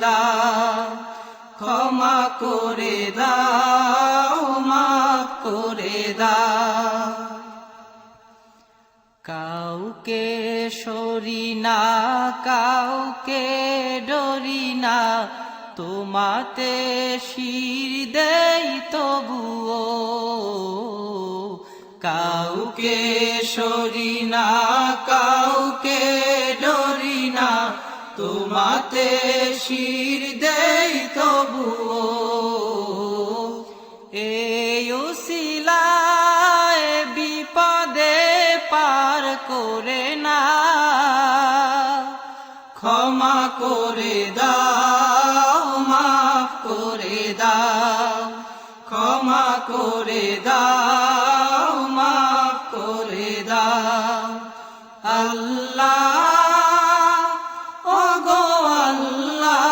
দাও, ক্ষমা করে দাও, মাফ করে দাও। কাউকে সরি না, কাউকে ডরি না, তোমাতে শির দেই তবুও। কাউকে সরি না, কাউকে ডরি না, তোমাতে শির দেই তবুও। এই উসিলায় বিপদে পার করে না, ক্ষমা করে দাও, মাফ করে দাও, ক্ষমা করে দাও,